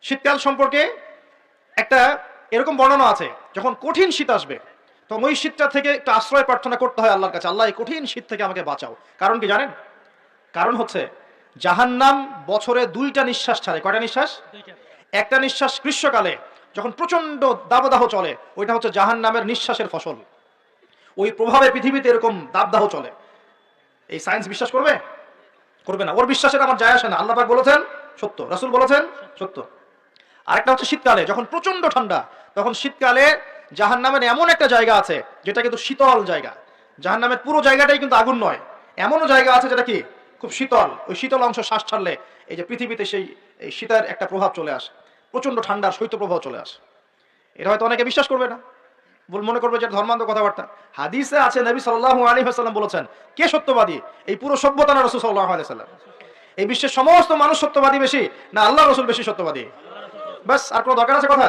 শীতকাল সম্পর্কে একটা এরকম বর্ণনা আছে, যখন কঠিন শীত আসবে তখন ওই শীতটা থেকে একটু আশ্রয় প্রার্থনা করতে হয় আল্লাহর কাছে, আল্লাহ এই কঠিন শীত থেকে আমাকে বাঁচাও। কারণ কি জানেন? কারণ হচ্ছে জাহান্নাম বছরে 2টা নিঃশ্বাস ছাড়ে। কয়টা নিঃশ্বাস? একটা নিঃশ্বাস গ্রীষ্মকালে যখন প্রচন্ড দাবদাহ চলে, ওইটা হচ্ছে জাহান্নামের নিঃশ্বাসের ফসল। ওই প্রভাবে পৃথিবীতে এরকম দাবদাহ চলে। এই সায়েন্স বিশ্বাস করবে? করবে না। ওর বিশ্বাসের আমার যায় আসে না। আল্লাহ পাক বলেছেন সত্য, রাসূল বলেছেন সত্য। আরেকটা হচ্ছে শীতকালে যখন প্রচন্ড ঠান্ডা, তখন শীতকালে জাহান্নামের এমন একটা জায়গা আছে যেটা কিন্তু শীতল জায়গা। জাহান্নামের পুরো জায়গাটাই কিন্তু আগুন নয়, এমনও জায়গা আছে যেটা কি খুব শীতল। ওই শীতল অংশ শ্বাস ছাড়লে এই যে পৃথিবীতে সেই এই শীতের একটা প্রভাব চলে আসে, প্রচন্ড ঠান্ডার শৈত্য প্রভাব চলে আসে। এটা হয়তো অনেকে বিশ্বাস করবে না, মনে করবে যে ধর্মান্ধ কথাবার্তা। হাদিসে আছে নবী সাল্লাল্লাহু আলাইহি ওয়াসাল্লাম বলেছেন, কে সত্যবাদী? এই পুরো সভ্যতা না রাসূল সাল্লাল্লাহু আলাইহি ওয়াসাল্লাম? এই বিশ্বের সমস্ত মানুষ সত্যবাদী বেশি না আল্লাহ রাসূল বেশি সত্যবাদী? বাস, আর কোনো দরকার আছে কথা?